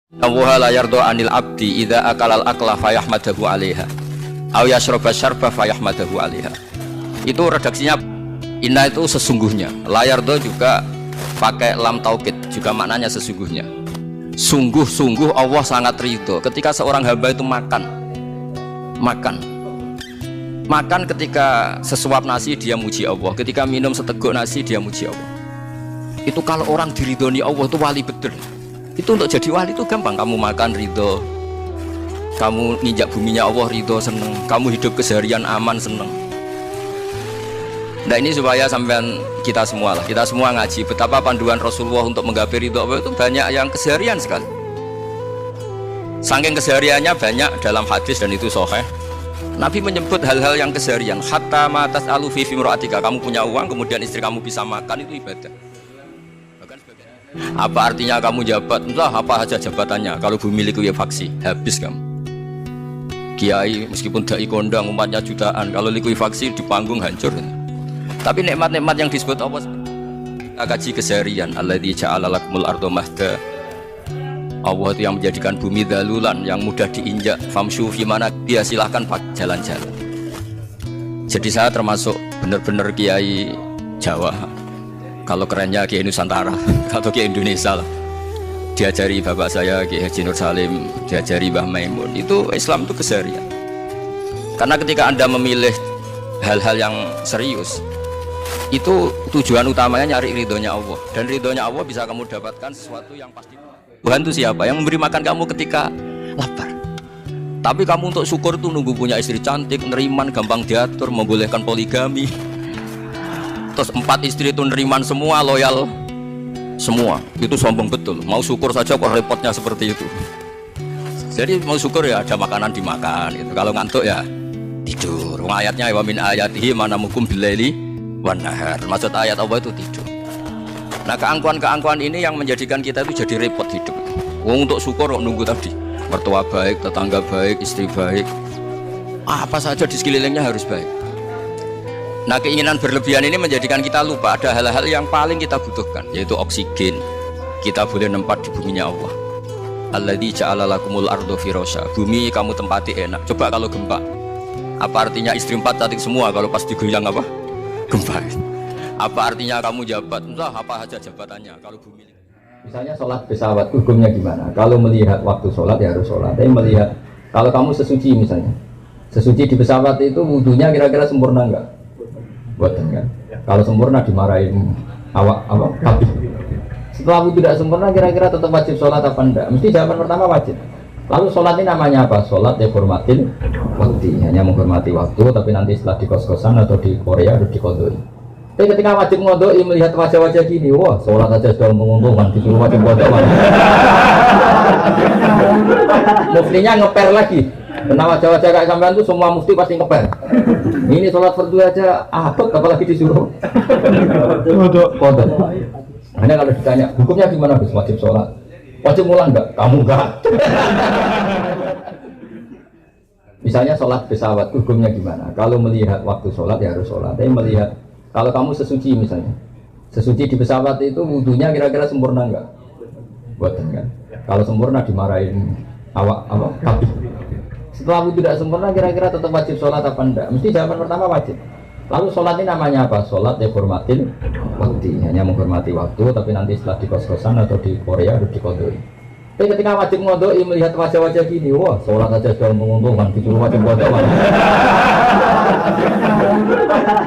Nawaha la yardo anil abdi idza akalal akla fayahmadahu 'alaiha aw yashraba syarba fayahmadahu 'alaiha. Itu redaksinya inna itu sesungguhnya. La yardo juga pakai lam taukid, juga maknanya sesungguhnya. Sungguh-sungguh Allah sangat ridho ketika seorang hamba itu makan ketika sesuap nasi dia muji Allah, ketika minum seteguk nasi dia muji Allah. Itu kalau orang diridhoni Allah itu wali betul. Itu untuk jadi wali itu gampang. Kamu makan ridho, kamu nginjak buminya Allah ridho seneng, kamu hidup keseharian aman seneng. Nah ini supaya sampean kita semua ngaji betapa panduan Rasulullah untuk menggapai ridho Allah itu banyak yang keseharian sekali. Saking kesehariannya banyak dalam hadis dan itu sahih. Nabi menyebut hal-hal yang keseharian. Hatta matas alufi fimroatika, kamu punya uang kemudian istri kamu bisa makan, itu ibadah. Apa artinya kamu jabat? Entah apa saja jabatannya. Kalau bumi likuya faksi, habis kamu. Kiai meskipun dai kondang umatnya jutaan, kalau likuya faksi di panggung hancur. Tapi nikmat-nikmat yang disebut Allah, kaji keseharian. Alladzi ja'ala lakumul arda mahda. Allah itu yang menjadikan bumi dalulan, yang mudah diinjak. Famshu fi mana dia silahkan jalan-jalan. Jadi saya termasuk benar-benar kiai Jawa. Kalau kerennya Kiai Nusantara atau Kiai Indonesia lah. Diajari bapak saya Kiai Haji Nur Salim, diajari Mbah Maimun. Itu Islam itu keseharian. Karena ketika Anda memilih hal-hal yang serius, itu tujuan utamanya nyari ridhonya Allah. Dan ridhonya Allah bisa kamu dapatkan sesuatu yang pasti. Tuhan itu siapa? Yang memberi makan kamu ketika lapar. Tapi kamu untuk syukur itu nunggu punya istri cantik, neriman, gampang diatur, membolehkan poligami. Terus 4 istri itu neriman semua, loyal semua, itu sombong betul. Mau syukur saja kok repotnya seperti itu. Jadi mau syukur ya ada makanan dimakan gitu. Kalau ngantuk ya tidur. Ayatnya wa min ayatihi manamukum billaili wan nahar. Maksud ayat Allah itu tidur. Nah keangkuhan-keangkuhan ini yang menjadikan kita itu jadi repot hidup. Untuk syukur kok nunggu tadi, mertua baik, tetangga baik, istri baik, apa saja di sekelilingnya harus baik. Nah keinginan berlebihan ini menjadikan kita lupa ada hal-hal yang paling kita butuhkan, yaitu oksigen. Kita boleh nempat di buminya Allah. Alladzi ja'ala lakumul arda firasya. Bumi kamu tempati enak. Coba kalau gempa, apa artinya istri 4 cantik semua kalau pas digoyang apa? Gempa. Apa artinya kamu jabat? Entah apa saja jabatannya kalau bumi. Misalnya sholat pesawat, hukumnya gimana? Kalau melihat waktu sholat ya harus sholat. Tapi melihat kalau kamu sesuci misalnya, sesuci di pesawat itu wudunya kira-kira sempurna enggak? Buatan kan? Kalau sempurna dimarahin awak tapi setelah itu tidak sempurna kira-kira tetap wajib sholat apa enggak? Mesti jawaban pertama wajib. Lalu sholat ini namanya apa? Sholat ya hormatin waktu, hanya menghormati waktu, tapi nanti setelah di kos-kosan atau di Korea harus dikodoi. Tapi ketika wajib ngodoi melihat wajah-wajah gini, wah sholat aja sudah menguntungkan, disuruh wajib ngodoi. Muftinya ngeper lagi. Karena wajah-wajah kayak sampean itu semua mufti pasti ngeper. Ini sholat fardu aja abot, apalagi disuruh kodok. Hanya kalau ditanya hukumnya gimana Gus, wajib sholat, wajib ngulang enggak? Kamu enggak. Misalnya sholat pesawat, hukumnya gimana? Kalau melihat waktu sholat ya harus sholat. Tapi melihat kalau kamu sesuci misalnya, sesuci di pesawat itu wudunya kira-kira sempurna enggak? Buatan kan? Kalau sempurna dimarahin awak tapi setelah itu tidak sempurna kira-kira tetap wajib sholat apa enggak? Mesti jawaban pertama wajib. Lalu sholat ini namanya apa? Sholat ya hormatin waktu, hanya menghormati waktu, tapi nanti setelah di kos-kosan atau di Korea harus dikodoi. Tapi ketika wajib ngodoi melihat wajah-wajah gini, wah sholat aja sudah menguntungkan, disuruh wajib ngodoi.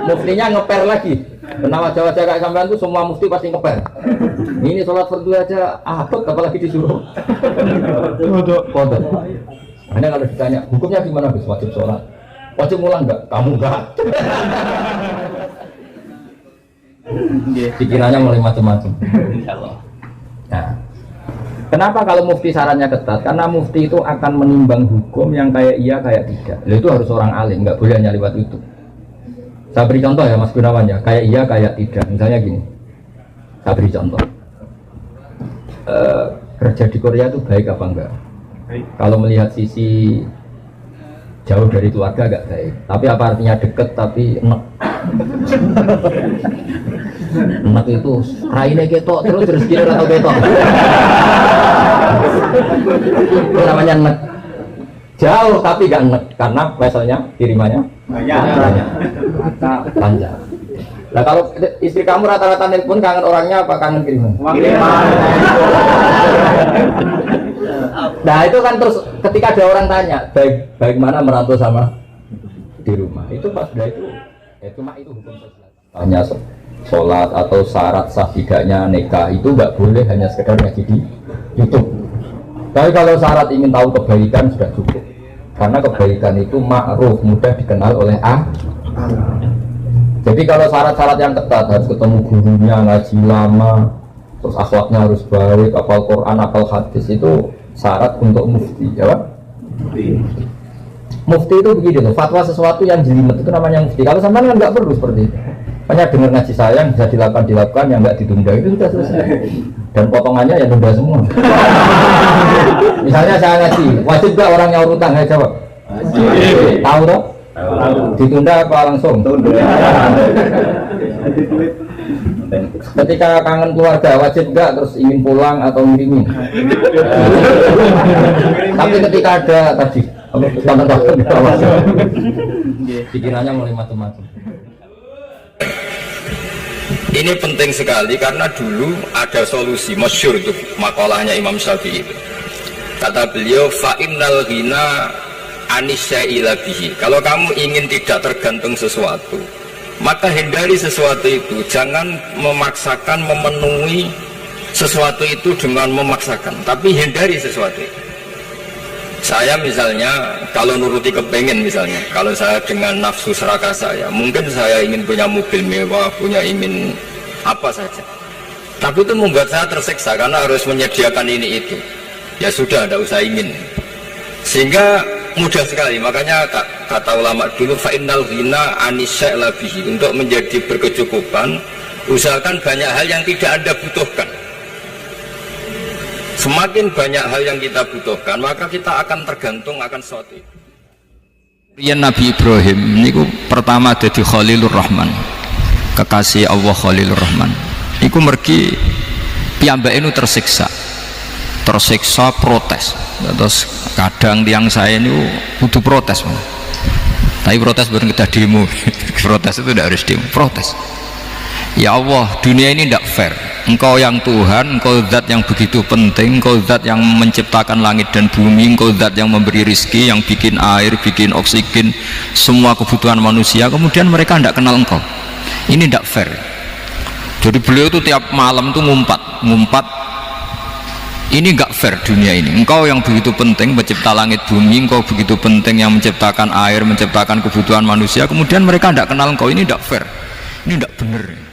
Muftinya ngeper lagi. Karena wajah-wajah kayak sampean itu semua mufti pasti ngeper. Ini sholat fardu aja abot, apalagi disuruh kodok. Hanya kalau ditanya hukumnya gimana Gus, wajib sholat, wajib ngulang enggak? Kamu enggak. Pikirannya mulai macam-macam. Nah, kenapa kalau mufti sarannya ketat? Karena mufti itu akan menimbang hukum yang kayak iya kayak tidak. Itu harus orang alim, nggak boleh hanya lewat itu. Saya beri contoh ya Mas Gunawan ya, kayak iya kayak tidak. Misalnya gini, saya beri contoh. Kerja di Korea itu baik apa enggak? Kalau melihat sisi jauh dari keluarga agak baik, tapi apa artinya deket tapi enak? Enak itu raine ketok terus rezeki ora tau ketok. Itu namanya enak. Jauh tapi gak enak karena levelnya kirimannya banyak. Panjang. Nah kalau istri kamu rata-rata nelpon kangen orangnya apa kangen kiriman? Nah itu kan terus ketika ada orang tanya baik mana merantau sama di rumah itu pas sudah itu ya cuma itu hukum sosial. Hanya sholat atau syarat sah tidaknya nikah itu nggak boleh hanya sekedar ngaji di YouTube. Tapi kalau syarat ingin tahu kebaikan sudah cukup. Karena kebaikan itu ma'ruf, mudah dikenal oleh Jadi kalau syarat-syarat yang ketat harus ketemu gurunya, ngaji lama, terus akhlaknya harus baik, hafal Quran, hafal hadis itu syarat untuk mufti, ya Pak? Mufti itu begini loh, fatwa sesuatu yang jelimet itu namanya mufti. Kalau sampai kan nggak perlu seperti itu. Hanya dengar ngaji saya yang bisa dilakukan, yang nggak ditunda itu sudah selesai. Dan potongannya ya tunda semua. Misalnya saya ngaji, wajib nggak orang nyaur utang? Saya jawab. Tahu toh? Ditunda apa langsung? Ketika kangen keluarga wajib nggak terus ingin pulang atau ngirimin? Tapi ketika ada tadi, pikirannya mulai macam-macam. Ini penting sekali karena dulu ada solusi masyhur itu makalahnya Imam Syafi'i itu. Kata beliau fa innal ghina anisya'ila bihi. Kalau kamu ingin tidak tergantung sesuatu, maka hindari sesuatu itu. Jangan memaksakan memenuhi sesuatu itu dengan memaksakan, tapi hindari sesuatu itu. Saya misalnya kalau nuruti kepengen misalnya, kalau saya dengan nafsu serakah saya, mungkin saya ingin punya mobil mewah, ingin apa saja. Tapi itu membuat saya tersiksa karena harus menyediakan ini itu. Ya sudah, tidak usah ingin. Sehingga mudah sekali. Makanya kata ulama dulu, fa'innal ghina anisya'la bihi. Untuk menjadi berkecukupan, usahakan banyak hal yang tidak Anda butuhkan. Semakin banyak hal yang kita butuhkan, maka kita akan tergantung akan sesuatu itu. Rian Nabi Ibrahim niku pertama jadi Khalilur Rahman, kekasih Allah Khalilur Rahman. Iku mergi piyambake nu tersiksa protes. Terus kadang tiang saya ini butuh protes, tapi protes bukan kita demo. Protes itu tidak harus demo, protes. Ya Allah, dunia ini tidak fair. Engkau yang Tuhan, Engkau zat yang begitu penting, Engkau zat yang menciptakan langit dan bumi, Engkau zat yang memberi rizki, yang bikin air, bikin oksigen, semua kebutuhan manusia. Kemudian mereka tidak kenal Engkau. Ini tidak fair. Jadi beliau itu tiap malam itu ngumpat. Ini enggak fair dunia ini. Engkau yang begitu penting pencipta langit bumi, Engkau begitu penting yang menciptakan air, menciptakan kebutuhan manusia. Kemudian mereka tidak kenal Engkau. Ini tidak fair. Ini tidak benar.